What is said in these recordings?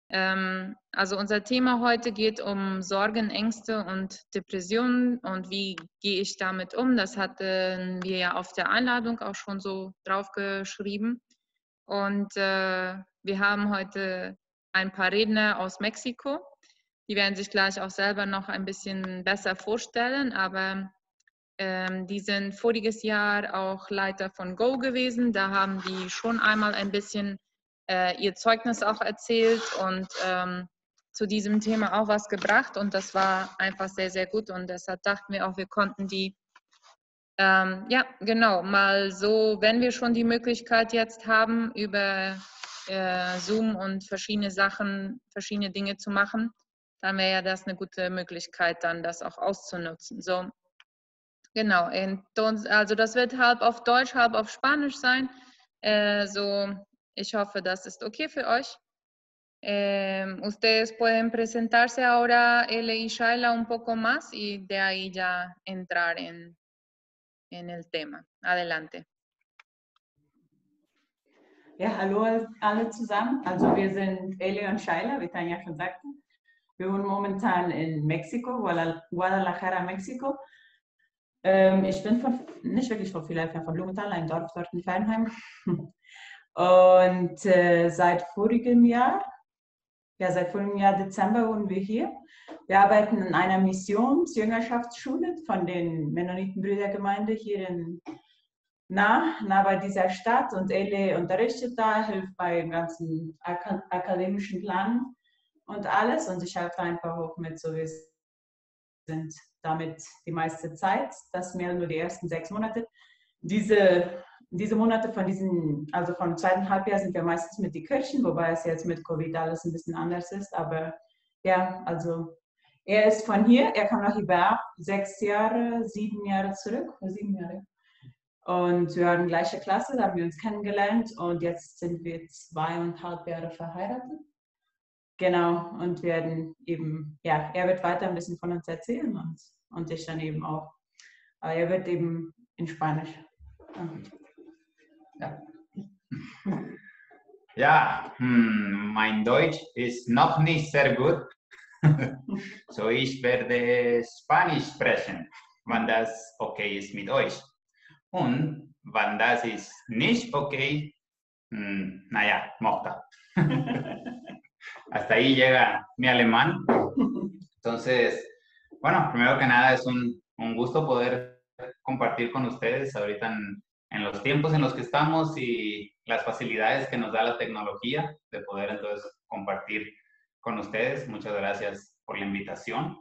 Also unser Thema heute geht um Sorgen, Ängste und Depressionen und wie gehe ich damit um. Das hatten wir ja auf der Einladung auch schon so draufgeschrieben. Und wir haben heute ein paar Redner aus Mexiko. Die werden sich gleich auch selber noch ein bisschen besser vorstellen, aber die sind voriges Jahr auch Leiter von Go gewesen. Da haben die schon einmal ein bisschen ihr Zeugnis auch erzählt und zu diesem Thema auch was gebracht. Und das war einfach sehr, sehr gut. Und deshalb dachten wir auch, wir konnten die, ja, genau, mal so, wenn wir schon die Möglichkeit jetzt haben, über Zoom und verschiedene Sachen, verschiedene Dinge zu machen, dann wäre ja das eine gute Möglichkeit, dann das auch auszunutzen. So, genau, entonces, also das wird halb auf Deutsch, halb auf Spanisch sein. So, ich hoffe, das ist okay für euch. Ustedes pueden presentarse ahora, Ele y Shaila, un poco más y de ahí ya entrar en el tema. Adelante. Ja, hallo alle zusammen. Also wir sind Ele und Shaila, wie Tanja schon sagte. Wir wohnen momentan in Mexiko, Guadalajara, Mexiko. Ich bin nicht wirklich von Philadelphia, von Blumenthal, ein Dorf dort in Fernheim. Und seit vorigem Jahr Dezember wohnen wir hier. Wir arbeiten in einer Missionsjüngerschaftsschule von den Mennonitenbrüdergemeinde hier nah bei dieser Stadt. Und Ele unterrichtet da, hilft beim ganzen akademischen Plan und alles. Und ich helfe einfach auch mit, so wir sind damit die meiste Zeit, das mehr nur die ersten 6 Monate. Diese Monate also vom zweiten Halbjahr sind wir meistens mit den Kirchen, wobei es jetzt mit Covid alles ein bisschen anders ist. Aber ja, also er ist von hier, er kam nach Iber 7 Jahre zurück, 7 Jahre. Und wir waren gleiche Klasse, da haben wir uns kennengelernt und jetzt sind wir 2,5 Jahre verheiratet. Genau, und werden eben, ja, er wird weiter ein bisschen von uns erzählen und ich dann eben auch. Aber er wird eben in Spanisch. Ja. Ja, mein Deutsch ist noch nicht sehr gut. So, ich werde Spanisch sprechen, wenn das okay ist mit euch. Und wenn das ist nicht okay, naja, mochte. Hasta ahí llega mi alemán. Entonces, bueno, primero que nada es un gusto poder compartir con ustedes ahorita en los tiempos en los que estamos y las facilidades que nos da la tecnología de poder entonces compartir con ustedes. Muchas gracias por la invitación.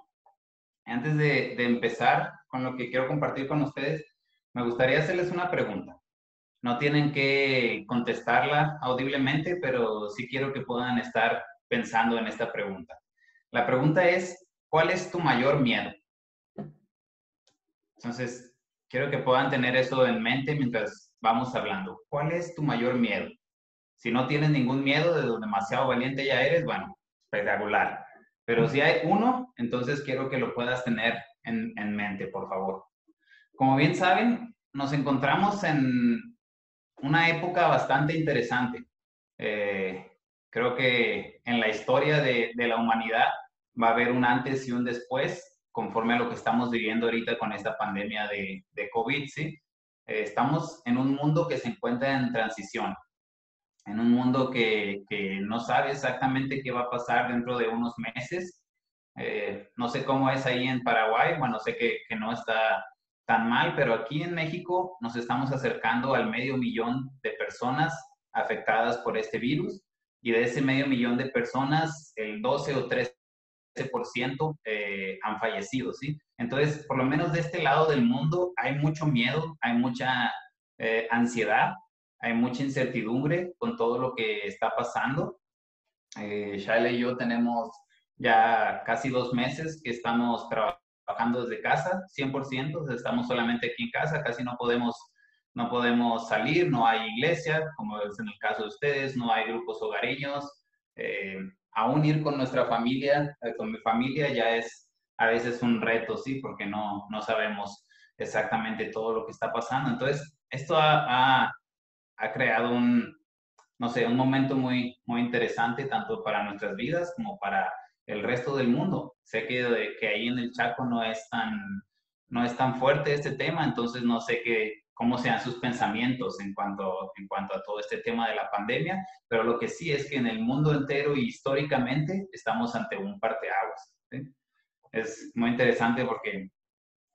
Antes de empezar con lo que quiero compartir con ustedes, me gustaría hacerles una pregunta. No tienen que contestarla audiblemente, pero sí quiero que puedan estar pensando en esta pregunta. La pregunta es, ¿cuál es tu mayor miedo? Entonces, quiero que puedan tener eso en mente mientras vamos hablando. ¿Cuál es tu mayor miedo? Si no tienes ningún miedo, de demasiado valiente ya eres, bueno, espectacular. Pero si hay uno, entonces quiero que lo puedas tener en mente, por favor. Como bien saben, nos encontramos en una época bastante interesante. Creo que en la historia de la humanidad va a haber un antes y un después, conforme a lo que estamos viviendo ahorita con esta pandemia de COVID, ¿sí? Estamos en un mundo que se encuentra en transición, en un mundo que no sabe exactamente qué va a pasar dentro de unos meses. No sé cómo es ahí en Paraguay, bueno, sé que no está tan mal, pero aquí en México nos estamos acercando al 500,000 de personas afectadas por este virus, y de ese 500,000 de personas, el 12 o 13% han fallecido, ¿sí? Entonces, por lo menos de este lado del mundo hay mucho miedo, hay mucha ansiedad, hay mucha incertidumbre con todo lo que está pasando. Shaila y yo tenemos ya casi 2 meses que estamos trabajando desde casa, 100%, estamos solamente aquí en casa, casi no podemos salir, no hay iglesia, como es en el caso de ustedes, no hay grupos hogareños. Aún ir con nuestra familia, con mi familia, ya es a veces un reto, ¿sí? Porque no sabemos exactamente todo lo que está pasando. Entonces, esto ha creado no sé, un momento muy, muy interesante tanto para nuestras vidas como para el resto del mundo. Sé que ahí en el Chaco no es tan fuerte este tema, entonces no sé cómo sean sus pensamientos en cuanto a todo este tema de la pandemia, pero lo que sí es que en el mundo entero y históricamente estamos ante un parteaguas, ¿sí? Es muy interesante porque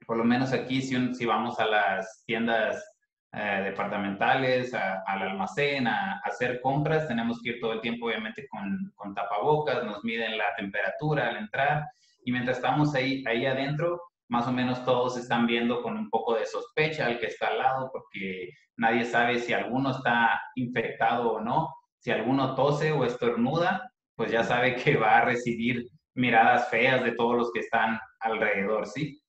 por lo menos aquí si vamos a las tiendas departamentales, al almacén, a hacer compras, tenemos que ir todo el tiempo obviamente con tapabocas, nos miden la temperatura al entrar y mientras estamos ahí adentro, más o menos todos están viendo con un poco de sospecha al que está al lado porque nadie sabe si alguno está infectado o no. Si alguno tose o estornuda, pues ya sabe que va a recibir miradas feas de todos los que están alrededor, ¿sí?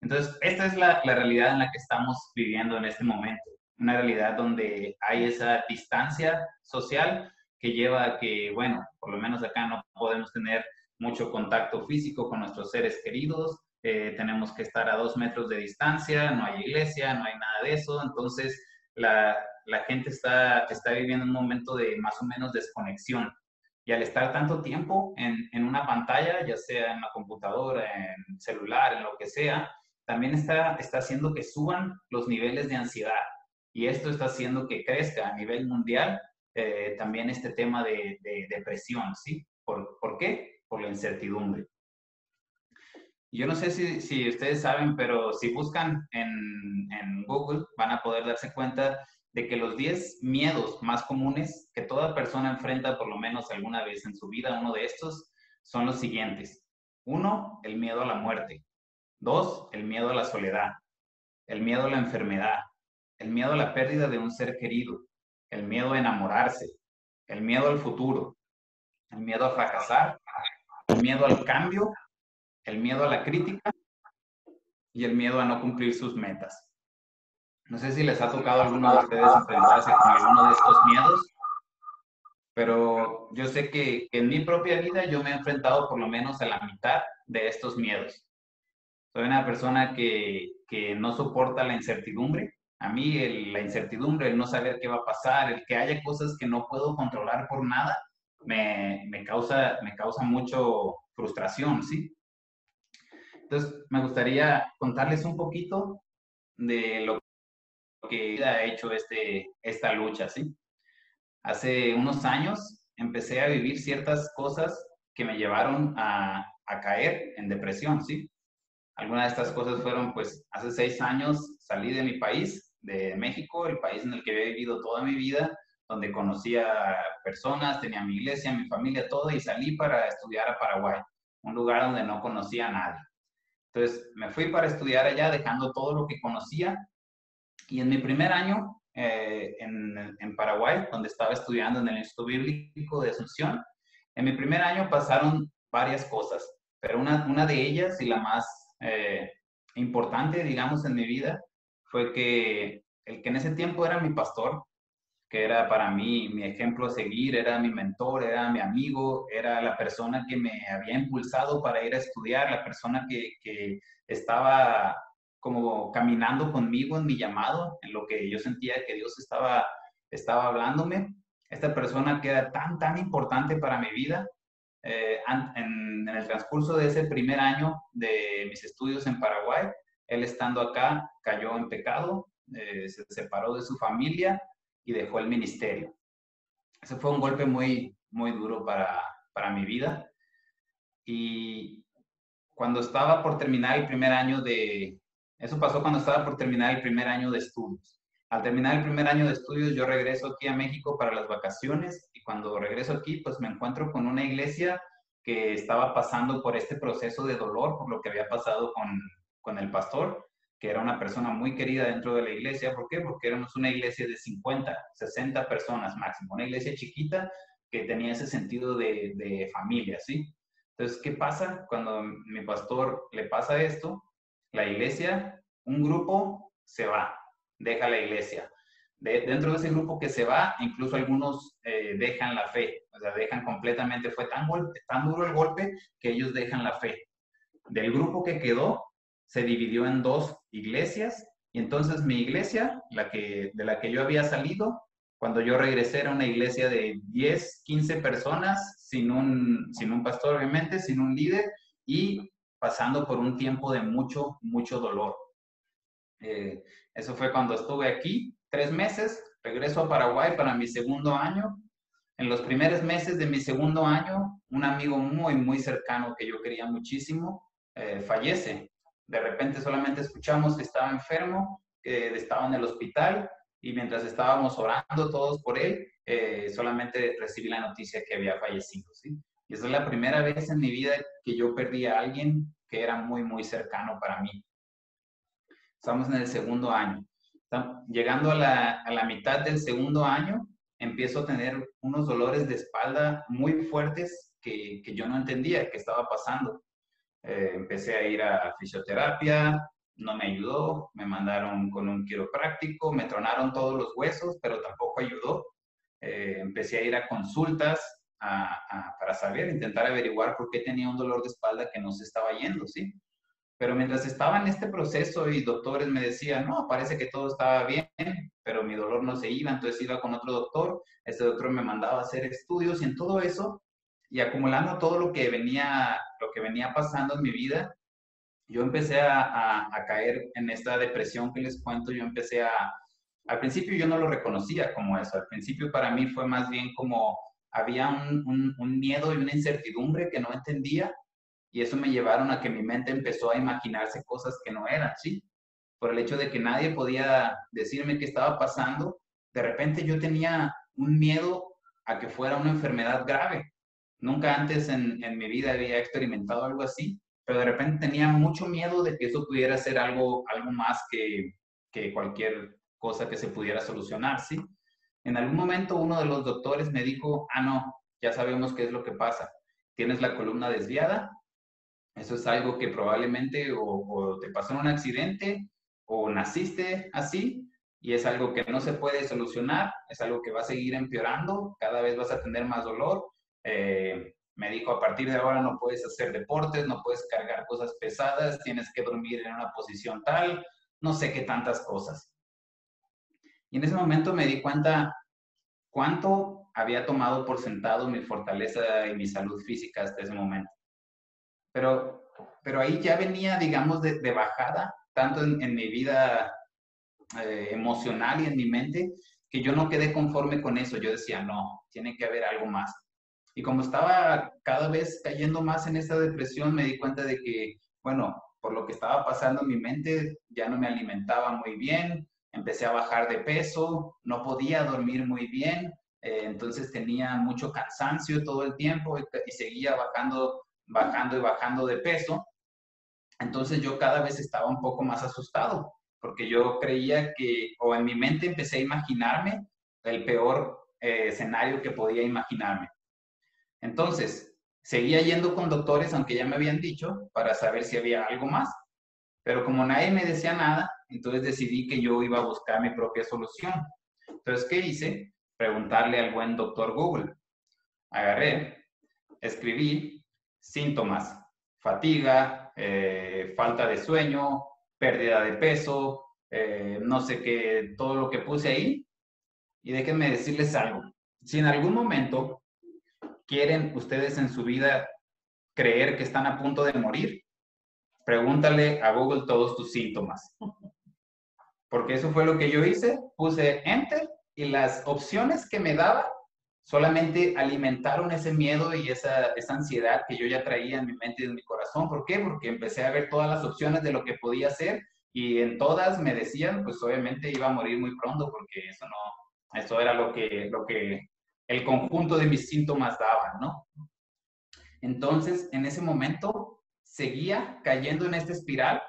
Entonces, esta es la realidad en la que estamos viviendo en este momento. Una realidad donde hay esa distancia social que lleva a que, bueno, por lo menos acá no podemos tener mucho contacto físico con nuestros seres queridos, tenemos que estar a 2 metros de distancia, no hay iglesia, no hay nada de eso, entonces la gente está viviendo un momento de más o menos desconexión. Y al estar tanto tiempo en una pantalla, ya sea en la computadora, en celular, en lo que sea, también está haciendo que suban los niveles de ansiedad. Y esto está haciendo que crezca a nivel mundial también este tema de depresión, ¿sí? ¿Por qué? Por la incertidumbre. Yo no sé si ustedes saben, pero si buscan en Google van a poder darse cuenta de que los 10 miedos más comunes que toda persona enfrenta por lo menos alguna vez en su vida, uno de estos, son los siguientes. 1, el miedo a la muerte. 2, el miedo a la soledad. El miedo a la enfermedad. El miedo a la pérdida de un ser querido. El miedo a enamorarse. El miedo al futuro. El miedo a fracasar. El miedo al cambio. El miedo a la crítica y el miedo a no cumplir sus metas. No sé si les ha tocado a alguno de ustedes enfrentarse con alguno de estos miedos, pero yo sé que en mi propia vida yo me he enfrentado por lo menos a la mitad de estos miedos. Soy una persona que no soporta la incertidumbre. A mí la incertidumbre, el no saber qué va a pasar, el que haya cosas que no puedo controlar por nada, me causa mucho frustración, ¿sí? Entonces, me gustaría contarles un poquito de lo que ha hecho esta lucha, ¿sí? Hace unos años empecé a vivir ciertas cosas que me llevaron a caer en depresión, ¿sí? Algunas de estas cosas fueron, pues, hace 6 años salí de mi país, de México, el país en el que había vivido toda mi vida, donde conocía personas, tenía mi iglesia, mi familia, todo, y salí para estudiar a Paraguay, un lugar donde no conocía a nadie. Entonces, me fui para estudiar allá, dejando todo lo que conocía, y en mi primer año en Paraguay, donde estaba estudiando en el Instituto Bíblico de Asunción, en mi primer año pasaron varias cosas, pero una de ellas y la más importante, digamos, en mi vida, fue que el que en ese tiempo era mi pastor, que era para mí mi ejemplo a seguir, era mi mentor, era mi amigo, era la persona que me había impulsado para ir a estudiar, la persona que estaba como caminando conmigo en mi llamado, en lo que yo sentía que Dios estaba hablándome. Esta persona que era tan importante para mi vida, en el transcurso de ese primer año de mis estudios en Paraguay, él estando acá cayó en pecado, se separó de su familia y dejó el ministerio. Ese fue un golpe muy, muy duro para mi vida. Y cuando estaba por terminar el primer año eso pasó cuando estaba por terminar el primer año de estudios. Al terminar el primer año de estudios, yo regreso aquí a México para las vacaciones y cuando regreso aquí, pues me encuentro con una iglesia que estaba pasando por este proceso de dolor, por lo que había pasado con el pastor, que era una persona muy querida dentro de la iglesia. ¿Por qué? Porque éramos una iglesia de 50, 60 personas máximo, una iglesia chiquita que tenía ese sentido de familia, ¿sí? Entonces, ¿qué pasa cuando mi pastor le pasa esto? La iglesia, un grupo se va, deja la iglesia. Dentro de ese grupo que se va, incluso algunos dejan la fe, o sea, dejan completamente, fue tan duro el golpe que ellos dejan la fe. Del grupo que quedó, se dividió en 2 iglesias, y entonces mi iglesia, de la que yo había salido, Cuando yo regresé era una iglesia de 10, 15 personas, sin un pastor obviamente, sin un líder y pasando por un tiempo de mucho, mucho dolor. Eso fue cuando estuve aquí, 3 meses, regreso a Paraguay para mi segundo año. En los primeros meses de mi segundo año, un amigo muy, muy cercano que yo quería muchísimo, fallece. De repente solamente escuchamos que estaba enfermo, que estaba en el hospital y mientras estábamos orando todos por él, solamente recibí la noticia que había fallecido, ¿sí? Y esa es la primera vez en mi vida que yo perdí a alguien que era muy, muy cercano para mí. Estamos en el segundo año. Llegando a la mitad del segundo año, empiezo a tener unos dolores de espalda muy fuertes que yo no entendía qué estaba pasando. Empecé a ir a fisioterapia, no me ayudó, me mandaron con un quiropráctico, me tronaron todos los huesos, pero tampoco ayudó. Empecé a ir a consultas para saber, intentar averiguar por qué tenía un dolor de espalda que no se estaba yendo, ¿sí? Pero mientras estaba en este proceso y doctores me decían, no, parece que todo estaba bien, pero mi dolor no se iba, entonces iba con otro doctor, este doctor me mandaba a hacer estudios y en todo eso, y acumulando todo lo que venía pasando en mi vida, yo empecé a caer en esta depresión que les cuento, al principio yo no lo reconocía como eso, al principio para mí fue más bien como había un miedo y una incertidumbre que no entendía, y eso me llevaron a que mi mente empezó a imaginarse cosas que no eran, ¿sí? Por el hecho de que nadie podía decirme qué estaba pasando, de repente yo tenía un miedo a que fuera una enfermedad grave. Nunca antes en mi vida había experimentado algo así, pero de repente tenía mucho miedo de que eso pudiera ser algo más que cualquier cosa que se pudiera solucionar, ¿sí? En algún momento uno de los doctores me dijo, no, ya sabemos qué es lo que pasa. Tienes la columna desviada. Eso es algo que probablemente o te pasó en un accidente o naciste así y es algo que no se puede solucionar, es algo que va a seguir empeorando, cada vez vas a tener más dolor. Me dijo, a partir de ahora no puedes hacer deportes, no puedes cargar cosas pesadas, tienes que dormir en una posición tal, no sé qué tantas cosas. Y en ese momento me di cuenta cuánto había tomado por sentado mi fortaleza y mi salud física hasta ese momento. Pero ahí ya venía, digamos, de bajada, tanto en mi vida emocional y en mi mente, que yo no quedé conforme con eso. Yo decía, no, tiene que haber algo más. Y como estaba cada vez cayendo más en esa depresión, me di cuenta de que, bueno, por lo que estaba pasando en mi mente, ya no me alimentaba muy bien, empecé a bajar de peso, no podía dormir muy bien, entonces tenía mucho cansancio todo el tiempo y seguía bajando y bajando de peso. Entonces yo cada vez estaba un poco más asustado, porque yo creía o en mi mente empecé a imaginarme el peor escenario que podía imaginarme. Entonces, seguía yendo con doctores, aunque ya me habían dicho, para saber si había algo más. Pero como nadie me decía nada, entonces decidí que yo iba a buscar mi propia solución. Entonces, ¿qué hice? Preguntarle al buen doctor Google. Agarré, escribí síntomas, fatiga, falta de sueño, pérdida de peso, no sé qué, todo lo que puse ahí. Y déjenme decirles algo. Si en algún momento quieren ustedes en su vida creer que están a punto de morir, pregúntale a Google todos tus síntomas. Porque eso fue lo que yo hice. Puse Enter y las opciones que me daba solamente alimentaron ese miedo y esa ansiedad que yo ya traía en mi mente y en mi corazón. ¿Por qué? Porque empecé a ver todas las opciones de lo que podía hacer y en todas me decían, pues obviamente iba a morir muy pronto porque eso era lo que el conjunto de mis síntomas daban, ¿no? Entonces, en ese momento, seguía cayendo en esta espiral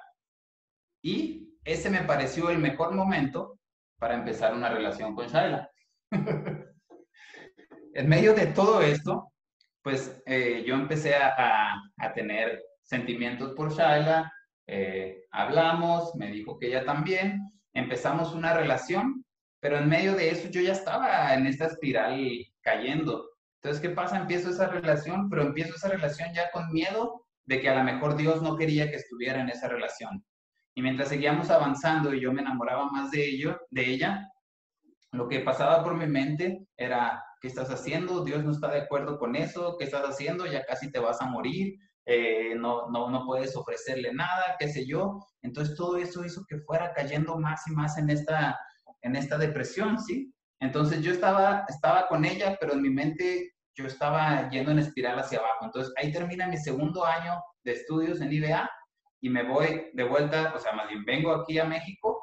y ese me pareció el mejor momento para empezar una relación con Shaila. En medio de todo esto, pues yo empecé a tener sentimientos por Shaila, hablamos, me dijo que ella también, empezamos una relación, pero en medio de eso yo ya estaba en esta espiral cayendo. Entonces, ¿qué pasa? Empiezo esa relación, pero empiezo esa relación ya con miedo de que a lo mejor Dios no quería que estuviera en esa relación. Y mientras seguíamos avanzando y yo me enamoraba más de ella, lo que pasaba por mi mente era, ¿qué estás haciendo? Dios no está de acuerdo con eso, ¿qué estás haciendo? Ya casi te vas a morir, no puedes ofrecerle nada, qué sé yo. Entonces todo eso hizo que fuera cayendo más y más en esta depresión, ¿sí? Entonces yo estaba con ella, pero en mi mente yo estaba yendo en espiral hacia abajo. Entonces ahí termina mi segundo año de estudios en IBA y me voy de vuelta, o sea, más bien vengo aquí a México.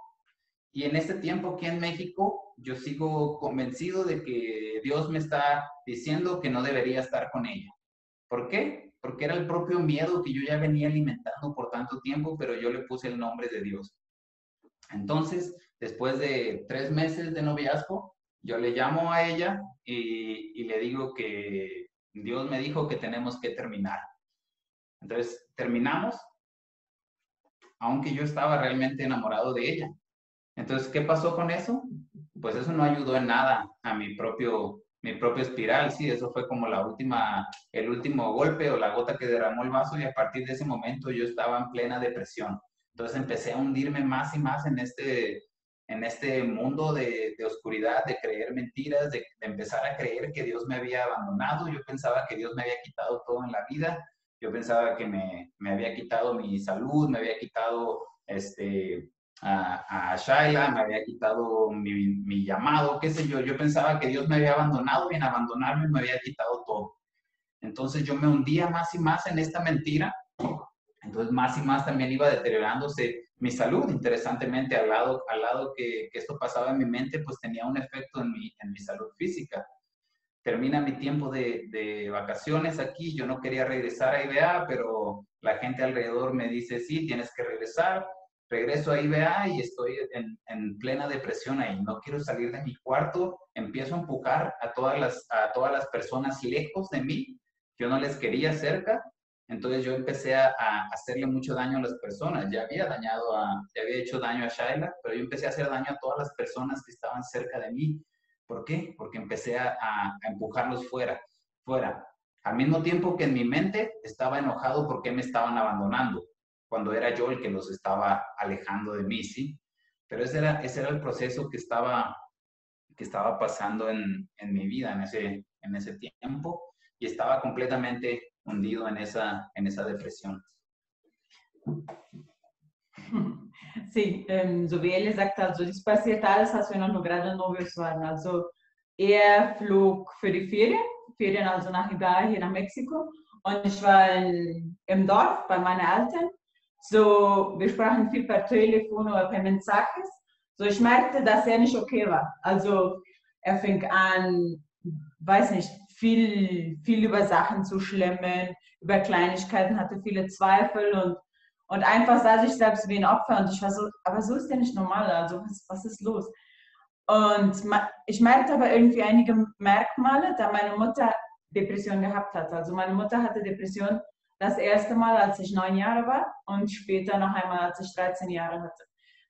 Y en este tiempo aquí en México, yo sigo convencido de que Dios me está diciendo que no debería estar con ella. ¿Por qué? Porque era el propio miedo que yo ya venía alimentando por tanto tiempo, pero yo le puse el nombre de Dios. Entonces, después de 3 meses de noviazgo, yo le llamo a ella y le digo que Dios me dijo que tenemos que terminar. Entonces, terminamos, aunque yo estaba realmente enamorado de ella. Entonces, ¿qué pasó con eso? Pues eso no ayudó en nada a mi propio espiral, sí, eso fue como el último golpe o la gota que derramó el vaso y a partir de ese momento yo estaba en plena depresión. Entonces empecé a hundirme más y más en este mundo de oscuridad, de creer mentiras, de empezar a creer que Dios me había abandonado. Yo pensaba que Dios me había quitado todo en la vida. Yo pensaba que me había quitado mi salud, me había quitado a Shaila, me había quitado mi llamado, qué sé yo. Yo pensaba que Dios me había abandonado y en abandonarme me había quitado todo. Entonces yo me hundía más y más en esta mentira. Entonces más y más también iba deteriorándose mi salud. Interesantemente, al lado que esto pasaba en mi mente, pues tenía un efecto en mi salud física. Termina mi tiempo de vacaciones aquí. Yo no quería regresar a IBA, pero la gente alrededor me dice, sí, tienes que regresar. Regreso a IBA y estoy en plena depresión ahí. No quiero salir de mi cuarto. Empiezo a empujar a todas las personas lejos de mí. Yo no les quería cerca. Entonces yo empecé a hacerle mucho daño a las personas. Ya había hecho daño a Shaila, pero yo empecé a hacer daño a todas las personas que estaban cerca de mí. ¿Por qué? Porque empecé a empujarlos fuera. Al mismo tiempo que en mi mente estaba enojado porque me estaban abandonando, cuando era yo el que los estaba alejando de mí, ¿sí? Pero ese era el proceso que estaba pasando en mi vida en ese tiempo y estaba completamente hundido en esa depresión. Sí, so wie Ellie sagt, also das passiert alles, als wir noch gerade Novios waren. Also er flog für die Ferien also nach Ibarra, hier nach Mexiko. Und ich war im Dorf bei meinen Eltern. So, wir sprachen viel per Telefon oder per Mensajes. So, ich merkte, dass er nicht okay war. Also er fing an, weiß nicht, viel über Sachen zu schlemmen, über Kleinigkeiten, hatte viele Zweifel und einfach sah sich selbst wie ein Opfer und ich war so, aber so ist der nicht normal, also was ist los? Und ich merkte aber irgendwie einige Merkmale, da meine Mutter Depression gehabt hat. Also meine Mutter hatte Depression das erste Mal, als ich 9 Jahre war und später noch einmal, als ich 13 Jahre hatte.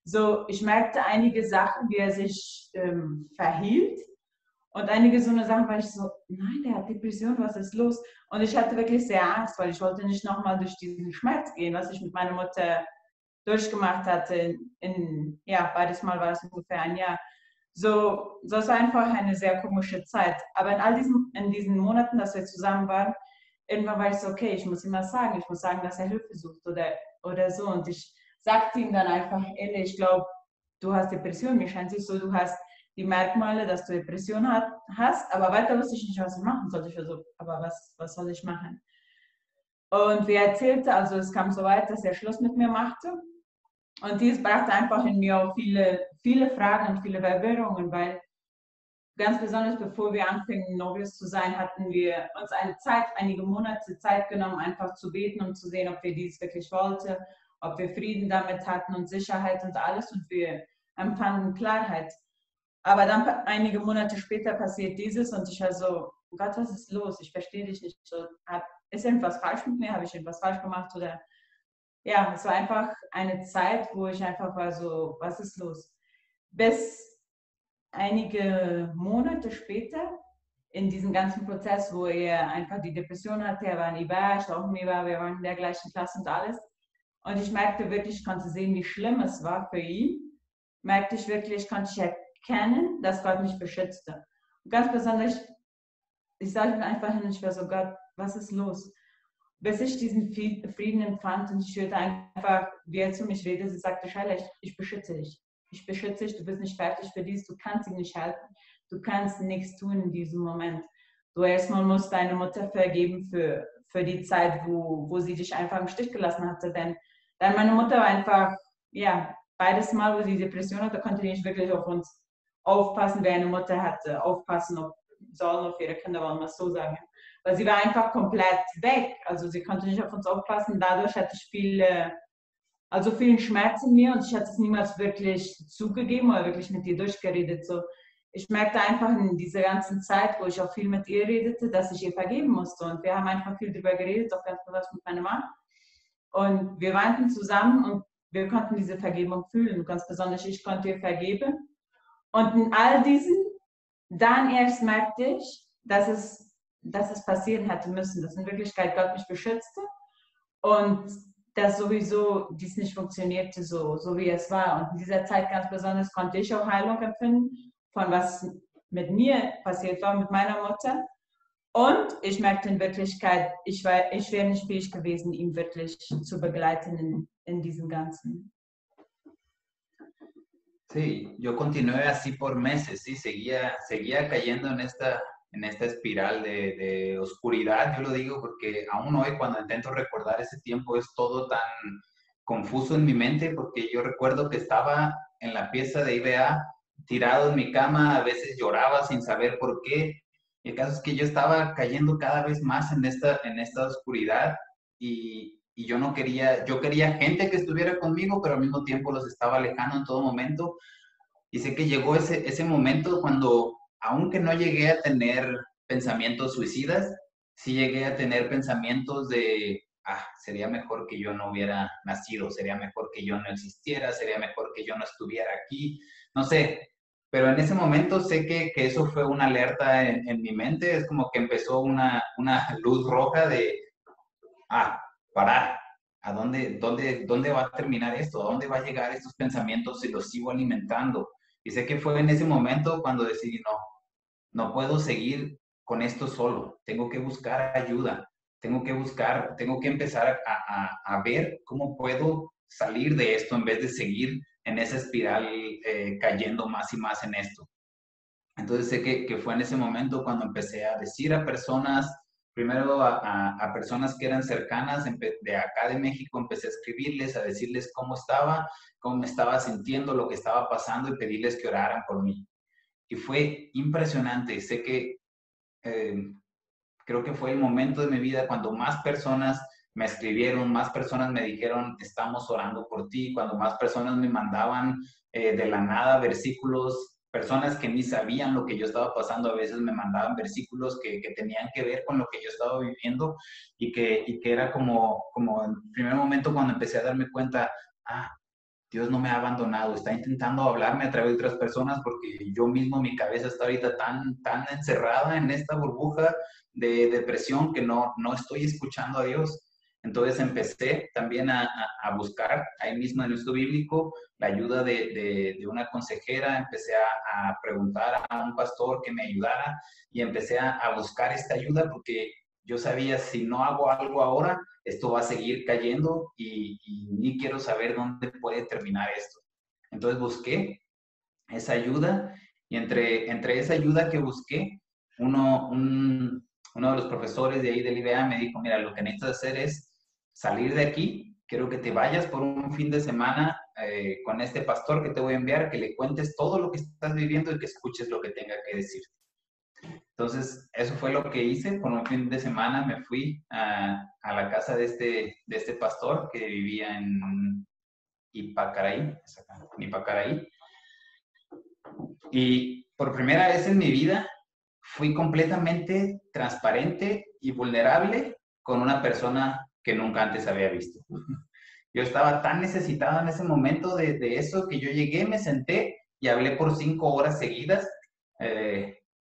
So, ich merkte einige Sachen, wie er sich verhielt. Und einige so eine Sachen war ich so, nein, der hat Depression, was ist los? Und ich hatte wirklich sehr Angst, weil ich wollte nicht nochmal durch diesen Schmerz gehen, was ich mit meiner Mutter durchgemacht hatte. Beides Mal war es ungefähr ein Jahr. So, das war einfach eine sehr komische Zeit. Aber in diesen Monaten, dass wir zusammen waren, irgendwann war ich so, okay, ich muss ihm was sagen. Ich muss sagen, dass er Hilfe sucht oder so. Und ich sagte ihm dann einfach, ehrlich, ich glaube, du hast Depression. Mir scheint es so, du hast die Merkmale, dass du Depression hast, aber weiter wusste ich nicht, was ich machen sollte. Ich war so, aber was soll ich machen? Und wie er erzählte, also es kam so weit, dass er Schluss mit mir machte. Und dies brachte einfach in mir auch viele Fragen und viele Verwirrungen, weil ganz besonders bevor wir anfingen, Novios zu sein, hatten wir uns einige Monate Zeit genommen, einfach zu beten und zu sehen, ob wir dies wirklich wollten, ob wir Frieden damit hatten und Sicherheit und alles und wir empfanden Klarheit. Aber dann einige Monate später passiert dieses und ich war so, Gott, was ist los? Ich verstehe dich nicht. So, ist irgendwas falsch mit mir? Habe ich irgendwas falsch gemacht? Oder ja, es war einfach eine Zeit, wo ich einfach war so, was ist los? Bis einige Monate später in diesem ganzen Prozess, wo er einfach die Depression hatte, er war in IBA, ich auch in IBA, wir waren in der gleichen Klasse und alles. Und ich merkte wirklich, ich konnte sehen, wie schlimm es war für ihn. Merkte ich wirklich, konnte ich kennen, dass Gott mich beschützte. Und ganz besonders, ich sage mir einfach hin, ich war so, Gott, was ist los? Bis ich diesen Frieden empfand und ich hörte einfach, wie er zu mich redete, sie sagte, Shaila, ich beschütze dich. Ich beschütze dich, du bist nicht fertig für dies, du kannst ihn nicht halten. Du kannst nichts tun in diesem Moment. Du erstmal musst deine Mutter vergeben für die Zeit, wo sie dich einfach im Stich gelassen hatte. Denn meine Mutter war einfach, ja, beides Mal, wo sie Depression hatte, konnte die nicht wirklich auf uns aufpassen, wer eine Mutter hatte, aufpassen sollen auf ihre Kinder, wollen wir es so sagen. Weil sie war einfach komplett weg. Also sie konnte nicht auf uns aufpassen. Dadurch hatte ich vielen Schmerz in mir und ich hatte es niemals wirklich zugegeben oder wirklich mit ihr durchgeredet. So, ich merkte einfach in dieser ganzen Zeit, wo ich auch viel mit ihr redete, dass ich ihr vergeben musste. Und wir haben einfach viel darüber geredet, auch ganz besonders mit meiner Mama. Und wir weinten zusammen und wir konnten diese Vergebung fühlen. Und ganz besonders ich konnte ihr vergeben. Und in all diesen, dann erst merkte ich, dass es passieren hätte müssen, dass in Wirklichkeit Gott mich beschützte und dass sowieso dies nicht funktionierte, so wie es war. Und in dieser Zeit ganz besonders konnte ich auch Heilung empfinden, von was mit mir passiert war, mit meiner Mutter. Und ich merkte in Wirklichkeit, ich wäre nicht fähig gewesen, ihn wirklich zu begleiten in diesem Ganzen. Sí, yo continué así por meses, sí, seguía cayendo en esta espiral de oscuridad, yo lo digo porque aún hoy cuando intento recordar ese tiempo es todo tan confuso en mi mente, porque yo recuerdo que estaba en la pieza de IBA, tirado en mi cama, a veces lloraba sin saber por qué, y el caso es que yo estaba cayendo cada vez más en esta oscuridad, y yo no quería, yo quería gente que estuviera conmigo, pero al mismo tiempo los estaba alejando en todo momento. Y sé que llegó ese momento cuando, aunque no llegué a tener pensamientos suicidas, sí llegué a tener pensamientos de, sería mejor que yo no hubiera nacido, sería mejor que yo no existiera, sería mejor que yo no estuviera aquí, no sé. Pero en ese momento sé que eso fue una alerta en mi mente, es como que empezó una luz roja de, parar. ¿A dónde va a terminar esto? ¿A dónde va a llegar estos pensamientos si los sigo alimentando? Y sé que fue en ese momento cuando decidí, no puedo seguir con esto solo. Tengo que buscar ayuda. Tengo que empezar a ver cómo puedo salir de esto en vez de seguir en esa espiral cayendo más y más en esto. Entonces sé que fue en ese momento cuando empecé a decir a personas, primero a personas que eran cercanas de acá de México, empecé a escribirles, a decirles cómo me estaba sintiendo, lo que estaba pasando y pedirles que oraran por mí. Y fue impresionante. Sé que creo que fue el momento de mi vida cuando más personas me escribieron, más personas me dijeron, estamos orando por ti, cuando más personas me mandaban de la nada versículos, personas que ni sabían lo que yo estaba pasando, a veces me mandaban versículos que tenían que ver con lo que yo estaba viviendo y que era como en el primer momento cuando empecé a darme cuenta, Dios no me ha abandonado, está intentando hablarme a través de otras personas porque yo mismo, mi cabeza está ahorita tan encerrada en esta burbuja de depresión que no estoy escuchando a Dios. Entonces empecé también a buscar ahí mismo en el estudio bíblico la ayuda de una consejera, empecé a preguntar a un pastor que me ayudara y empecé a buscar esta ayuda porque yo sabía, si no hago algo ahora, esto va a seguir cayendo y ni quiero saber dónde puede terminar esto. Entonces busqué esa ayuda y entre esa ayuda que busqué, uno de los profesores de ahí del IBA me dijo, mira, lo que necesitas hacer es salir de aquí, quiero que te vayas por un fin de semana con este pastor que te voy a enviar, que le cuentes todo lo que estás viviendo y que escuches lo que tenga que decir. Entonces, eso fue lo que hice. Por un fin de semana me fui a la casa de este pastor que vivía en Ipacaraí. Y por primera vez en mi vida fui completamente transparente y vulnerable con una persona que nunca antes había visto. Yo estaba tan necesitado en ese momento de eso que yo llegué, me senté y hablé por 5 horas seguidas.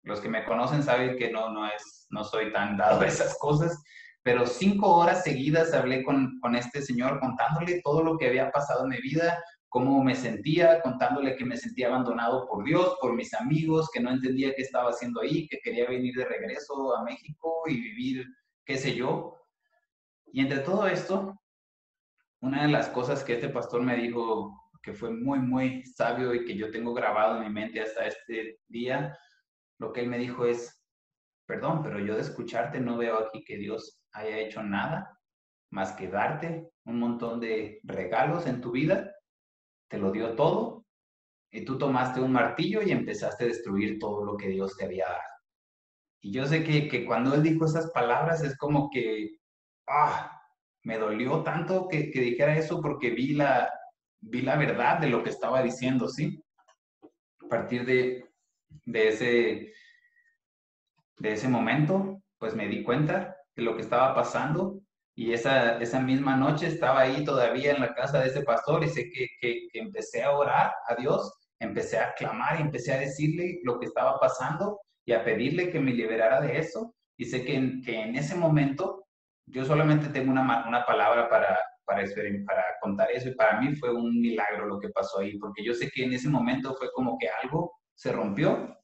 Los que me conocen saben que no soy tan dado a esas cosas, pero 5 horas seguidas hablé con este señor contándole todo lo que había pasado en mi vida, cómo me sentía, contándole que me sentía abandonado por Dios, por mis amigos, que no entendía qué estaba haciendo ahí, que quería venir de regreso a México y vivir, qué sé yo. Y entre todo esto, una de las cosas que este pastor me dijo, que fue muy, muy sabio y que yo tengo grabado en mi mente hasta este día, lo que él me dijo es, perdón, pero yo de escucharte no veo aquí que Dios haya hecho nada más que darte un montón de regalos en tu vida, te lo dio todo, y tú tomaste un martillo y empezaste a destruir todo lo que Dios te había dado. Y yo sé que cuando él dijo esas palabras es como que, me dolió tanto que dijera eso porque vi la verdad de lo que estaba diciendo, ¿sí? A partir de ese momento, pues me di cuenta de lo que estaba pasando y esa misma noche estaba ahí todavía en la casa de ese pastor y sé que empecé a orar a Dios, empecé a clamar y empecé a decirle lo que estaba pasando y a pedirle que me liberara de eso. Y sé que en ese momento yo solamente tengo una palabra para contar eso y para mí fue un milagro lo que pasó ahí, porque yo sé que en ese momento fue como que algo se rompió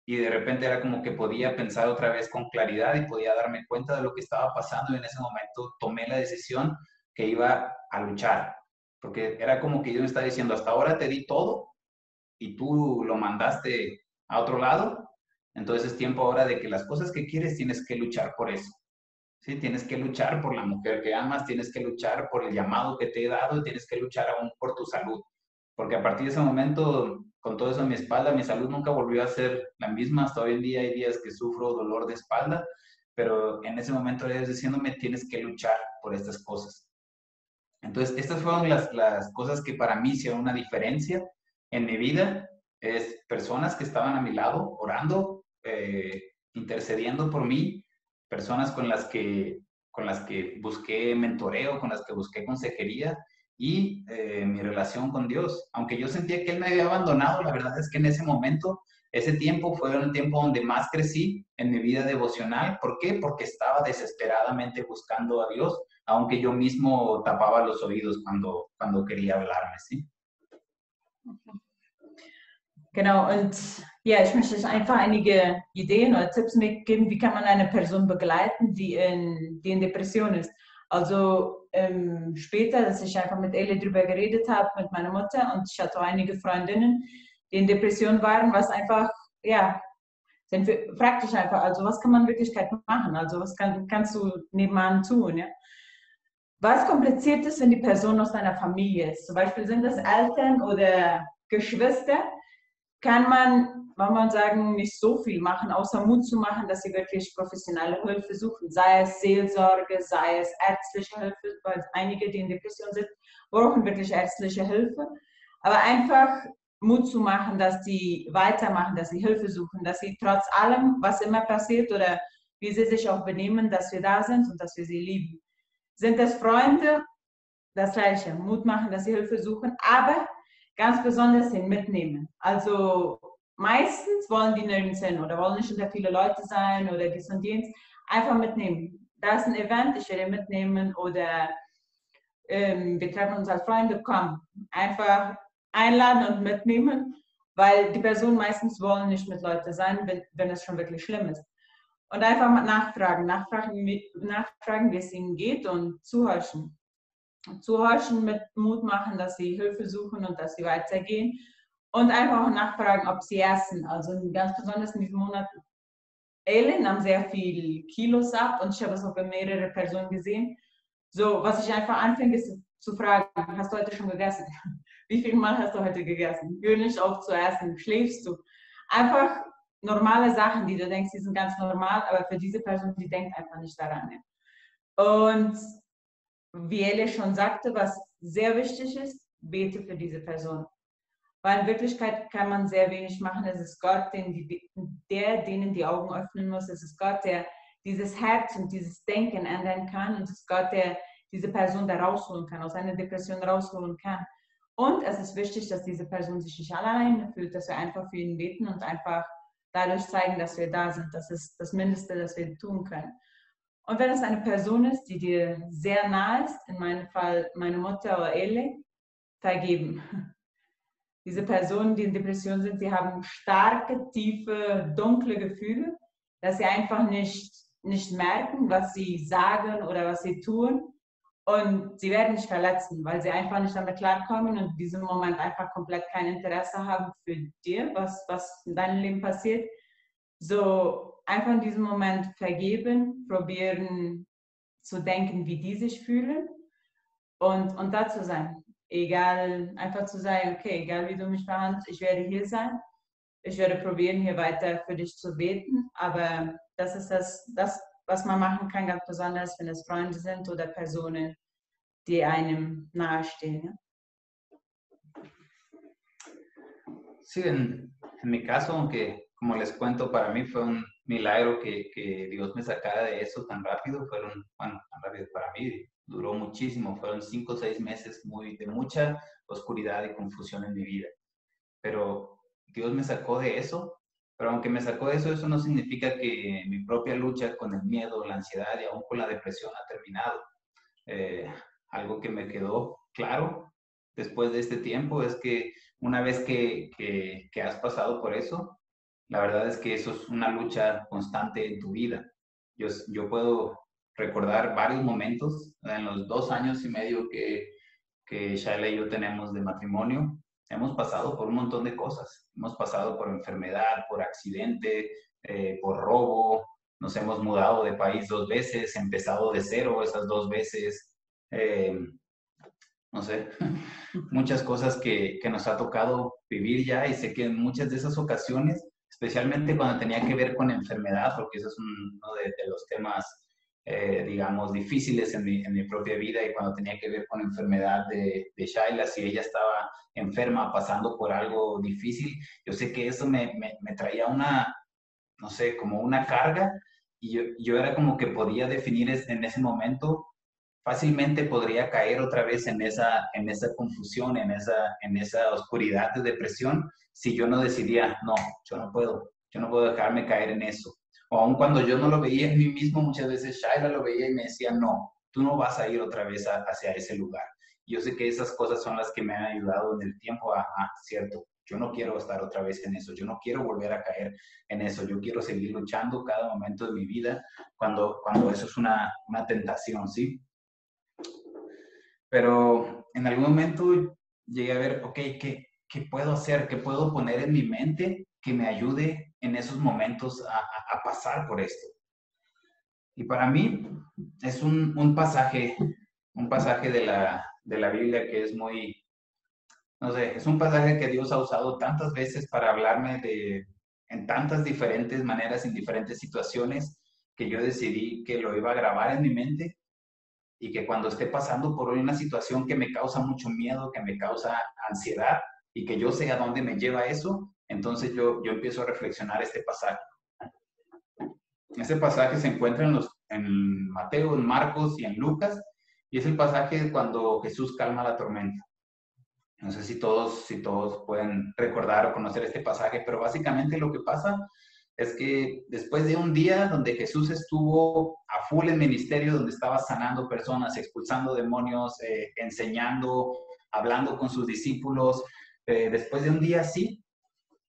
y de repente era como que podía pensar otra vez con claridad y podía darme cuenta de lo que estaba pasando y en ese momento tomé la decisión que iba a luchar, porque era como que yo me estaba diciendo, hasta ahora te di todo y tú lo mandaste a otro lado, entonces es tiempo ahora de que las cosas que quieres tienes que luchar por eso. Sí, tienes que luchar por la mujer que amas, tienes que luchar por el llamado que te he dado, tienes que luchar aún por tu salud. Porque a partir de ese momento, con todo eso en mi espalda, mi salud nunca volvió a ser la misma. Hasta hoy en día hay días que sufro dolor de espalda, pero en ese momento Dios diciéndome, tienes que luchar por estas cosas. Entonces, estas fueron las cosas que para mí hicieron una diferencia en mi vida. Es personas que estaban a mi lado, orando, intercediendo por mí, personas con las que busqué mentoreo, con las que busqué consejería y mi relación con Dios. Aunque yo sentía que Él me había abandonado, la verdad es que en ese momento, ese tiempo fue el tiempo donde más crecí en mi vida devocional. ¿Por qué? Porque estaba desesperadamente buscando a Dios, aunque yo mismo tapaba los oídos cuando quería hablarme, ¿sí? Genau, und ja, ich möchte euch einfach einige Ideen oder Tipps mitgeben, wie kann man eine Person begleiten, die in Depression ist. Also später, dass ich einfach mit Ellie drüber geredet habe, mit meiner Mutter, und ich hatte auch einige Freundinnen, die in Depression waren, was einfach, ja, frag dich einfach, also was kann man in Wirklichkeit machen? Also was kannst du nebenan tun, ja? Was kompliziert ist, wenn die Person aus deiner Familie ist? Zum Beispiel sind das Eltern oder Geschwister, kann man sagen, nicht so viel machen, außer Mut zu machen, dass sie wirklich professionelle Hilfe suchen, sei es Seelsorge, sei es ärztliche Hilfe, weil einige, die in Depression sind, brauchen wirklich ärztliche Hilfe. Aber einfach Mut zu machen, dass die weitermachen, dass sie Hilfe suchen, dass sie trotz allem, was immer passiert oder wie sie sich auch benehmen, dass wir da sind und dass wir sie lieben. Sind das Freunde? Das Gleiche. Mut machen, dass sie Hilfe suchen, aber ganz besonders den mitnehmen. Also meistens wollen die nirgends hin oder wollen nicht unter viele Leute sein oder dies und jenes. Einfach mitnehmen. Da ist ein Event, ich werde mitnehmen oder wir treffen uns als Freunde, komm. Einfach einladen und mitnehmen, weil die Personen meistens wollen nicht mit Leuten sein, wenn es schon wirklich schlimm ist. Und einfach mal nachfragen, wie es ihnen geht und zuhorchen. Zuhorchen, mit Mut machen, dass sie Hilfe suchen und dass sie weitergehen. Und einfach auch nachfragen, ob sie essen. Also ganz besonders in diesem Monat, Ellie nahm sehr viel Kilos ab und ich habe es auch bei mehreren Personen gesehen. So, was ich einfach anfange, ist zu fragen, hast du heute schon gegessen? Wie viel Mal hast du heute gegessen? Hör nicht auf zu essen, schläfst du? Einfach normale Sachen, die du denkst, die sind ganz normal, aber für diese Person, die denkt einfach nicht daran. Ja. Und wie Ellie schon sagte, was sehr wichtig ist, bete für diese Person. Weil in Wirklichkeit kann man sehr wenig machen. Es ist Gott, der denen die Augen öffnen muss. Es ist Gott, der dieses Herz und dieses Denken ändern kann. Und es ist Gott, der diese Person da rausholen kann, aus einer Depression rausholen kann. Und es ist wichtig, dass diese Person sich nicht alleine fühlt, dass wir einfach für ihn beten und einfach dadurch zeigen, dass wir da sind. Das ist das Mindeste, das wir tun können. Und wenn es eine Person ist, die dir sehr nah ist, in meinem Fall meine Mutter oder Ellie, vergeben. Diese Personen, die in Depression sind, sie haben starke, tiefe, dunkle Gefühle, dass sie einfach nicht merken, was sie sagen oder was sie tun. Und sie werden dich verletzen, weil sie einfach nicht damit klarkommen und in diesem Moment einfach komplett kein Interesse haben für dir, was in deinem Leben passiert. So einfach in diesem Moment vergeben, probieren zu denken, wie die sich fühlen und da zu sein. Egal, einfach zu sagen, okay, egal wie du mich behandelst, ich werde hier sein. Ich werde probieren, hier weiter für dich zu beten, aber das ist das, was man machen kann, ganz besonders, wenn es Freunde sind oder Personen, die einem nahestehen. ¿Ja? Sí, en mi caso, aunque como les cuento, para mí fue un milagro que Dios me sacara de eso tan rápido, tan rápido para mí, duró muchísimo, fueron 5 o 6 meses de mucha oscuridad y confusión en mi vida. Pero Dios me sacó de eso, pero aunque me sacó de eso, eso no significa que mi propia lucha con el miedo, la ansiedad y aún con la depresión ha terminado. Algo que me quedó claro después de este tiempo es que una vez que has pasado por eso, la verdad es que eso es una lucha constante en tu vida. Yo puedo recordar varios momentos en los 2 años y medio que Shaila y yo tenemos de matrimonio. Hemos pasado por un montón de cosas. Hemos pasado por enfermedad, por accidente, por robo. Nos hemos mudado de país 2 veces, empezado de cero esas 2 veces. No sé, muchas cosas que nos ha tocado vivir ya, y sé que en muchas de esas ocasiones, especialmente cuando tenía que ver con enfermedad, porque eso es uno de los temas, digamos, difíciles en mi propia vida, y cuando tenía que ver con enfermedad de Shaila, si ella estaba enferma, pasando por algo difícil, yo sé que eso me traía no sé, como una carga, y yo era como que podía definir en ese momento, fácilmente podría caer otra vez en esa confusión, en esa oscuridad de depresión, si yo no decidía, no, yo no puedo dejarme caer en eso. O aun cuando yo no lo veía en mí mismo, muchas veces Shaila lo veía y me decía, no, tú no vas a ir otra vez hacia ese lugar. Y yo sé que esas cosas son las que me han ayudado en el tiempo cierto, yo no quiero estar otra vez en eso, yo no quiero volver a caer en eso, yo quiero seguir luchando cada momento de mi vida cuando eso es una tentación, ¿sí? Pero en algún momento llegué a ver, ok, ¿qué puedo hacer? ¿Qué puedo poner en mi mente que me ayude en esos momentos a pasar por esto? Y para mí es un pasaje de la Biblia que es muy, no sé, es un pasaje que Dios ha usado tantas veces para hablarme en tantas diferentes maneras, en diferentes situaciones, que yo decidí que lo iba a grabar en mi mente, y que cuando esté pasando por una situación que me causa mucho miedo, que me causa ansiedad, y que yo sé a dónde me lleva eso, entonces yo empiezo a reflexionar este pasaje. Este pasaje se encuentra en Mateo, en Marcos y en Lucas, y es el pasaje cuando Jesús calma la tormenta. No sé si todos pueden recordar o conocer este pasaje, pero básicamente lo que pasa es que después de un día donde Jesús estuvo a full en ministerio, donde estaba sanando personas, expulsando demonios, enseñando, hablando con sus discípulos, después de un día así,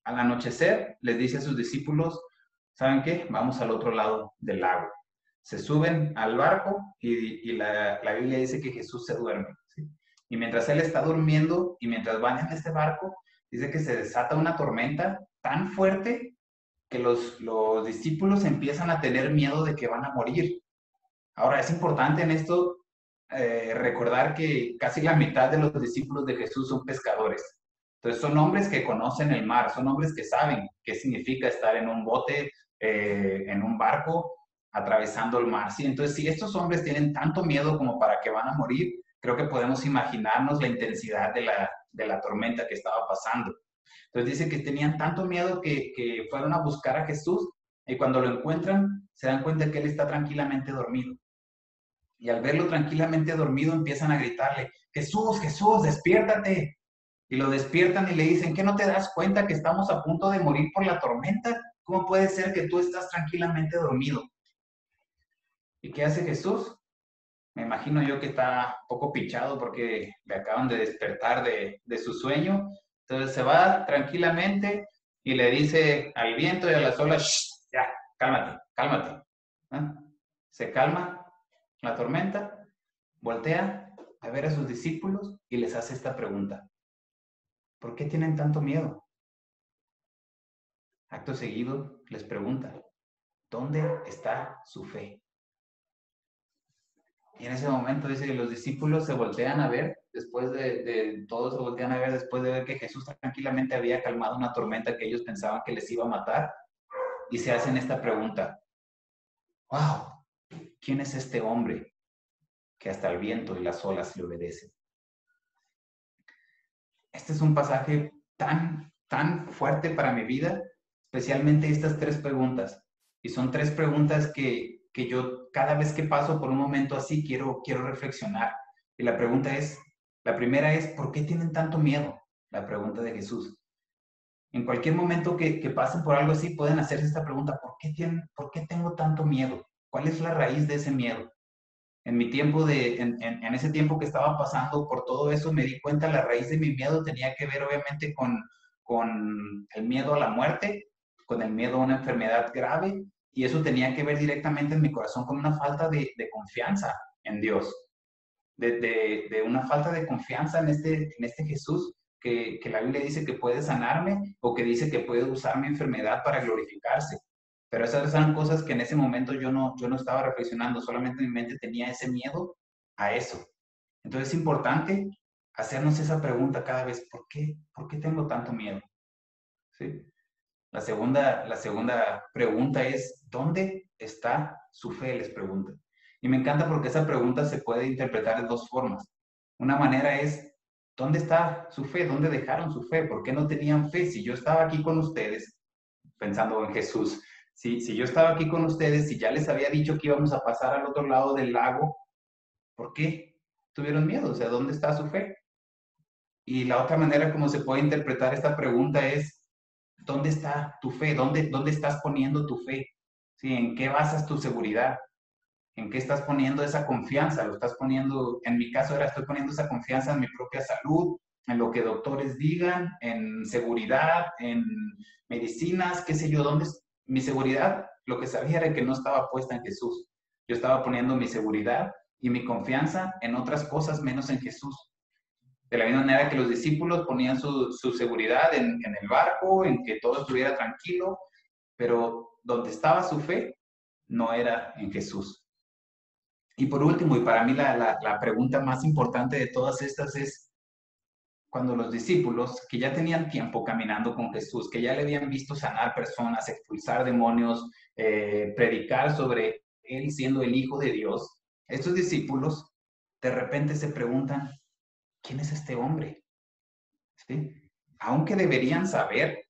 al anochecer, les dice a sus discípulos, ¿saben qué? Vamos al otro lado del lago. Se suben al barco y la Biblia dice que Jesús se duerme, ¿sí? Y mientras él está durmiendo y mientras van en este barco, dice que se desata una tormenta tan fuerte que los discípulos empiezan a tener miedo de que van a morir. Ahora, es importante en esto recordar que casi la mitad de los discípulos de Jesús son pescadores. Entonces, son hombres que conocen el mar, son hombres que saben qué significa estar en un bote, en un barco, atravesando el mar. ¿Sí? Entonces, si estos hombres tienen tanto miedo como para que van a morir, creo que podemos imaginarnos la intensidad de la tormenta que estaba pasando. Entonces dice que tenían tanto miedo que fueron a buscar a Jesús, y cuando lo encuentran se dan cuenta que él está tranquilamente dormido. Y al verlo tranquilamente dormido empiezan a gritarle, Jesús, Jesús, despiértate. Y lo despiertan y le dicen, ¿qué no te das cuenta que estamos a punto de morir por la tormenta? ¿Cómo puede ser que tú estás tranquilamente dormido? ¿Y qué hace Jesús? Me imagino yo que está un poco pichado porque le acaban de despertar de su sueño. Entonces se va tranquilamente y le dice al viento y a las olas, "Shh, ya, cálmate, cálmate". ¿Ah? Se calma la tormenta, voltea a ver a sus discípulos y les hace esta pregunta: ¿por qué tienen tanto miedo? Acto seguido les pregunta: ¿dónde está su fe? Y en ese momento dice que los discípulos se voltean a ver, todos se voltean a ver después de ver que Jesús tranquilamente había calmado una tormenta que ellos pensaban que les iba a matar, y se hacen esta pregunta: wow, ¿quién es este hombre que hasta el viento y las olas le obedecen? Este es un pasaje tan fuerte para mi vida, especialmente estas tres preguntas. Y son tres preguntas que yo cada vez que paso por un momento así quiero reflexionar. Y la primera es, ¿por qué tienen tanto miedo? La pregunta de Jesús. En cualquier momento que pasen por algo así pueden hacerse esta pregunta: ¿por qué tengo tanto miedo? ¿Cuál es la raíz de ese miedo? En mi tiempo en ese tiempo que estaba pasando por todo eso, me di cuenta la raíz de mi miedo tenía que ver obviamente con el miedo a la muerte, con el miedo a una enfermedad grave, y eso tenía que ver directamente en mi corazón con una falta de confianza en Dios, de una falta de confianza en este Jesús que la Biblia dice que puede sanarme o que dice que puede usar mi enfermedad para glorificarse. Pero esas eran cosas que en ese momento yo no estaba reflexionando, solamente mi mente tenía ese miedo a eso. Entonces es importante hacernos esa pregunta cada vez: ¿por qué tengo tanto miedo? ¿Sí? La segunda pregunta es: ¿dónde está su fe? Les pregunta. Y me encanta porque esa pregunta se puede interpretar de dos formas. Una manera es: ¿dónde está su fe? ¿Dónde dejaron su fe? ¿Por qué no tenían fe? Si yo estaba aquí con ustedes, pensando en Jesús, si yo estaba aquí con ustedes, si ya les había dicho que íbamos a pasar al otro lado del lago, ¿por qué tuvieron miedo? O sea, ¿dónde está su fe? Y la otra manera como se puede interpretar esta pregunta es: ¿dónde está tu fe? ¿Dónde estás poniendo tu fe? ¿Sí? ¿En qué basas tu seguridad? ¿En qué estás poniendo esa confianza? ¿Lo estás poniendo, en mi caso estoy poniendo esa confianza en mi propia salud, en lo que doctores digan, en seguridad, en medicinas, qué sé yo? ¿Dónde es mi seguridad? Lo que sabía era que no estaba puesta en Jesús. Yo estaba poniendo mi seguridad y mi confianza en otras cosas menos en Jesús. De la misma manera que los discípulos ponían su seguridad en el barco, en que todo estuviera tranquilo, pero donde estaba su fe no era en Jesús. Y por último, y para mí la pregunta más importante de todas estas es: cuando los discípulos, que ya tenían tiempo caminando con Jesús, que ya le habían visto sanar personas, expulsar demonios, predicar sobre él siendo el Hijo de Dios, estos discípulos de repente se preguntan: ¿quién es este hombre? ¿Sí? Aunque deberían saber,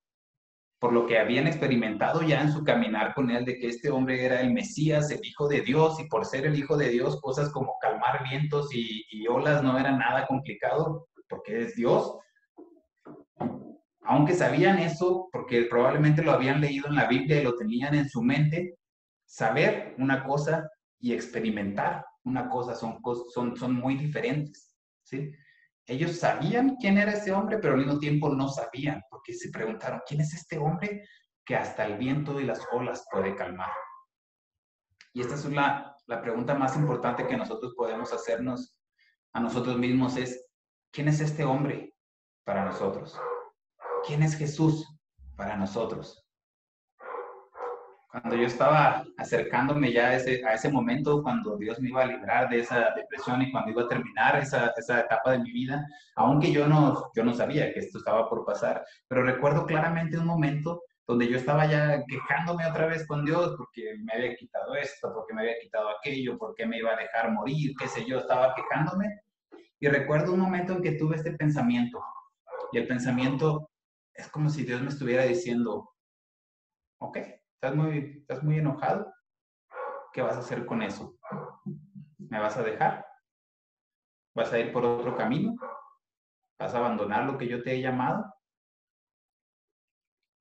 por lo que habían experimentado ya en su caminar con él, de que este hombre era el Mesías, el Hijo de Dios, y por ser el Hijo de Dios, cosas como calmar vientos y olas no era nada complicado, porque es Dios. Aunque sabían eso, porque probablemente lo habían leído en la Biblia y lo tenían en su mente, saber una cosa y experimentar una cosa son muy diferentes, ¿sí? Ellos sabían quién era ese hombre, pero al mismo tiempo no sabían, porque se preguntaron: ¿quién es este hombre que hasta el viento y las olas puede calmar? Y esta es la pregunta más importante que nosotros podemos hacernos a nosotros mismos: es ¿quién es este hombre para nosotros? ¿Quién es Jesús para nosotros? Cuando yo estaba acercándome ya a ese momento, cuando Dios me iba a librar de esa depresión y cuando iba a terminar esa etapa de mi vida, aunque yo no sabía que esto estaba por pasar, pero recuerdo claramente un momento donde yo estaba ya quejándome otra vez con Dios porque me había quitado esto, porque me había quitado aquello, porque me iba a dejar morir, qué sé yo, estaba quejándome. Y recuerdo un momento en que tuve este pensamiento, y el pensamiento es como si Dios me estuviera diciendo: ok, estás muy enojado, ¿qué vas a hacer con eso? ¿Me vas a dejar? ¿Vas a ir por otro camino? ¿Vas a abandonar lo que yo te he llamado?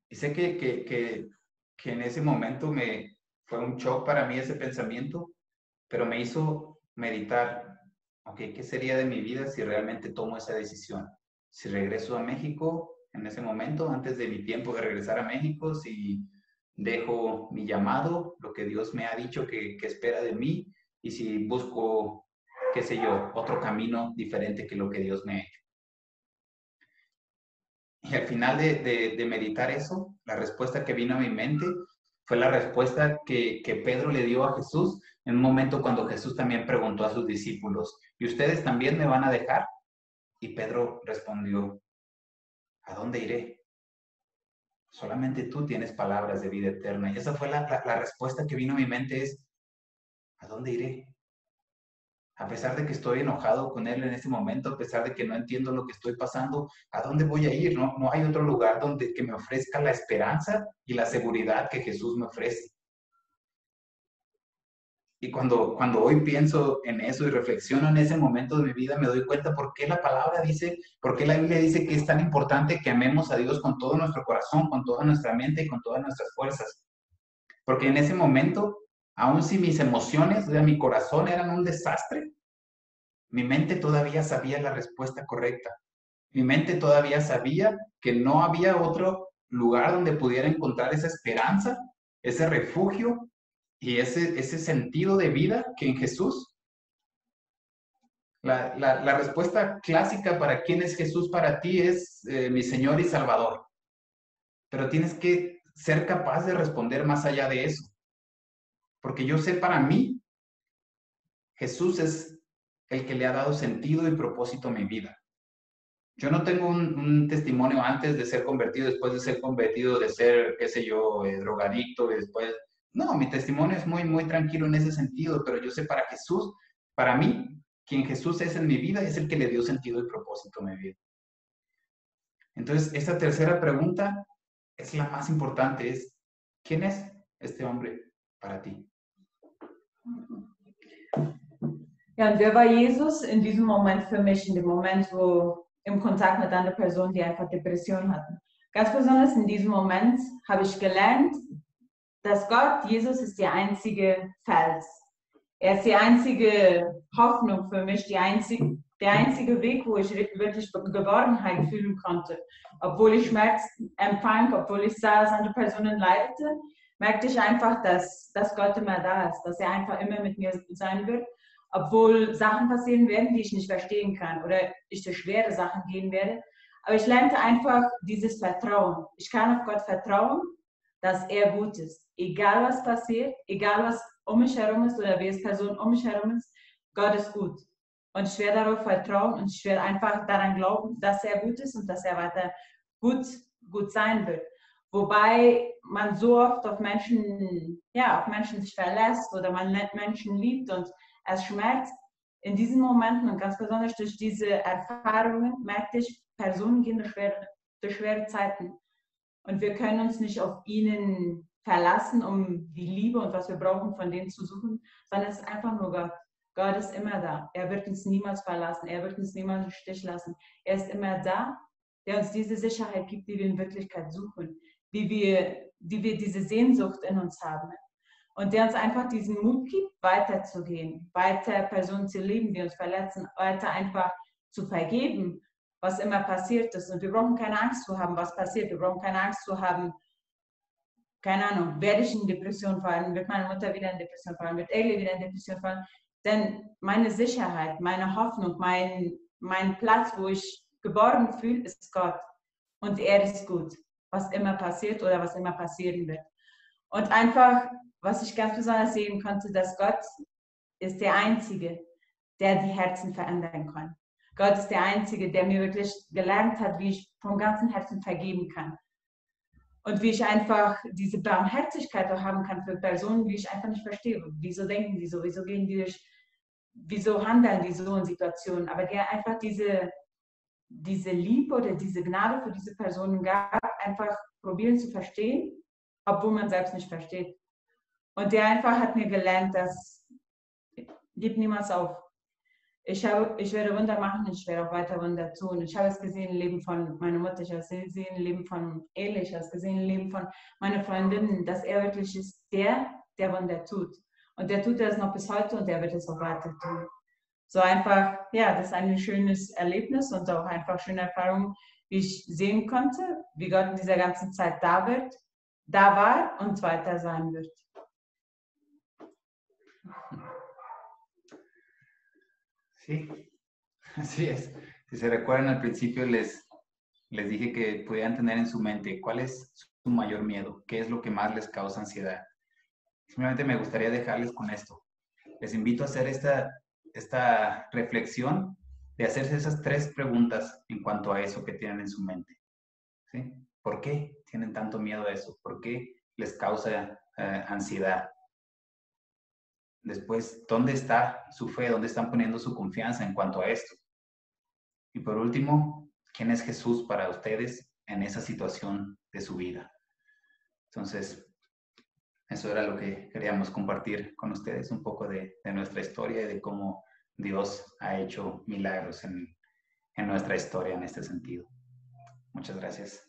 Y sé que en ese momento fue un shock para mí ese pensamiento, pero me hizo meditar, ok, ¿qué sería de mi vida si realmente tomo esa decisión? Si regreso a México en ese momento, antes de mi tiempo de regresar a México, si dejo mi llamado, lo que Dios me ha dicho que espera de mí, y si busco, qué sé yo, otro camino diferente que lo que Dios me ha hecho. Y al final de meditar eso, la respuesta que vino a mi mente fue la respuesta que Pedro le dio a Jesús en un momento cuando Jesús también preguntó a sus discípulos, ¿y ustedes también me van a dejar? Y Pedro respondió, ¿a dónde iré? Solamente tú tienes palabras de vida eterna. Y esa fue la respuesta que vino a mi mente es, ¿a dónde iré? A pesar de que estoy enojado con él en este momento, a pesar de que no entiendo lo que estoy pasando, ¿a dónde voy a ir? No hay otro lugar donde que me ofrezca la esperanza y la seguridad que Jesús me ofrece. Y cuando hoy pienso en eso y reflexiono en ese momento de mi vida, me doy cuenta por qué la palabra dice, por qué la Biblia dice que es tan importante que amemos a Dios con todo nuestro corazón, con toda nuestra mente y con todas nuestras fuerzas. Porque en ese momento, aun si mis emociones, o sea, mi corazón eran un desastre, mi mente todavía sabía la respuesta correcta. Mi mente todavía sabía que no había otro lugar donde pudiera encontrar esa esperanza, ese refugio y ese sentido de vida que en Jesús. La respuesta clásica para quién es Jesús para ti es mi Señor y Salvador. Pero tienes que ser capaz de responder más allá de eso. Porque yo sé para mí, Jesús es el que le ha dado sentido y propósito a mi vida. Yo no tengo un testimonio antes de ser convertido, después de ser convertido, de ser, qué sé yo, drogadicto, y después... No, mi testimonio es muy, muy tranquilo en ese sentido, pero yo sé para Jesús, para mí, quien Jesús es en mi vida es el que le dio sentido y propósito a mi vida. Entonces, esta tercera pregunta es la más importante, es, ¿quién es este hombre para ti? Ja, und wer war Jesus in diesem Moment für mich, in dem Moment, wo im Kontakt mit einer Person, die einfach Depression hatten? Ganz besonders in diesem Moment habe ich gelernt, dass Gott, Jesus ist der einzige Fels. Er ist die einzige Hoffnung für mich, der einzige Weg, wo ich wirklich Geborgenheit fühlen konnte. Obwohl ich Schmerz empfand, obwohl ich sah, dass andere Personen leideten, merkte ich einfach, dass Gott immer da ist, dass er einfach immer mit mir sein wird. Obwohl Sachen passieren werden, die ich nicht verstehen kann oder ich durch schwere Sachen gehen werde. Aber ich lernte einfach dieses Vertrauen. Ich kann auf Gott vertrauen, dass er gut ist. Egal was passiert, egal was um mich herum ist oder welche Person um mich herum ist, Gott ist gut. Und ich werde darauf vertrauen und ich werde einfach daran glauben, dass er gut ist und dass er weiter gut sein wird. Wobei man so oft auf Menschen sich verlässt oder man Menschen liebt und es schmerzt. In diesen Momenten und ganz besonders durch diese Erfahrungen merkte ich, Personen gehen durch schwere Zeiten. Und wir können uns nicht auf ihnen verlassen, um die Liebe und was wir brauchen von denen zu suchen, sondern es ist einfach nur Gott. Gott ist immer da. Er wird uns niemals verlassen. Er wird uns niemals im Stich lassen. Er ist immer da, der uns diese Sicherheit gibt, die wir in Wirklichkeit suchen, die wir diese Sehnsucht in uns haben. Und der uns einfach diesen Mut gibt, weiterzugehen, weiter Personen zu lieben, die uns verletzen, weiter einfach zu vergeben, was immer passiert ist. Und wir brauchen keine Angst zu haben, was passiert. Wir brauchen keine Angst zu haben, keine Ahnung, werde ich in Depression fallen, wird meine Mutter wieder in Depression fallen, wird Ellie wieder in Depression fallen. Denn meine Sicherheit, meine Hoffnung, mein Platz, wo ich geborgen fühle, ist Gott. Und er ist gut, was immer passiert oder was immer passieren wird. Und einfach, was ich ganz besonders sehen konnte, dass Gott ist der Einzige, der die Herzen verändern kann. Gott ist der Einzige, der mir wirklich gelernt hat, wie ich vom ganzen Herzen vergeben kann. Und wie ich einfach diese Barmherzigkeit auch haben kann für Personen, die ich einfach nicht verstehe. Wieso denken die so? Wieso gehen die durch? Wieso handeln die so in Situationen? Aber der einfach diese Liebe oder diese Gnade für diese Personen gab, einfach probieren zu verstehen, obwohl man selbst nicht versteht. Und der einfach hat mir gelernt, dass gib niemals auf. Ich werde Wunder machen, ich werde auch weiter Wunder tun. Ich habe es gesehen im Leben von meiner Mutter, ich habe es gesehen im Leben von Eli, ich habe es gesehen im Leben von meiner Freundin, dass er wirklich ist der Wunder tut. Und der tut das noch bis heute und der wird es auch weiter tun. So einfach, ja, das ist ein schönes Erlebnis und auch einfach schöne Erfahrung, wie ich sehen konnte, wie Gott in dieser ganzen Zeit da war und weiter sein wird. Sí, así es. Si se recuerdan al principio les dije que pudieran tener en su mente cuál es su mayor miedo, qué es lo que más les causa ansiedad. Simplemente me gustaría dejarles con esto. Les invito a hacer esta reflexión de hacerse esas 3 preguntas en cuanto a eso que tienen en su mente. ¿Sí? ¿Por qué tienen tanto miedo a eso? ¿Por qué les causa ansiedad? Después, ¿dónde está su fe? ¿Dónde están poniendo su confianza en cuanto a esto? Y por último, ¿quién es Jesús para ustedes en esa situación de su vida? Entonces, eso era lo que queríamos compartir con ustedes, un poco de nuestra historia y de cómo Dios ha hecho milagros en nuestra historia en este sentido. Muchas gracias.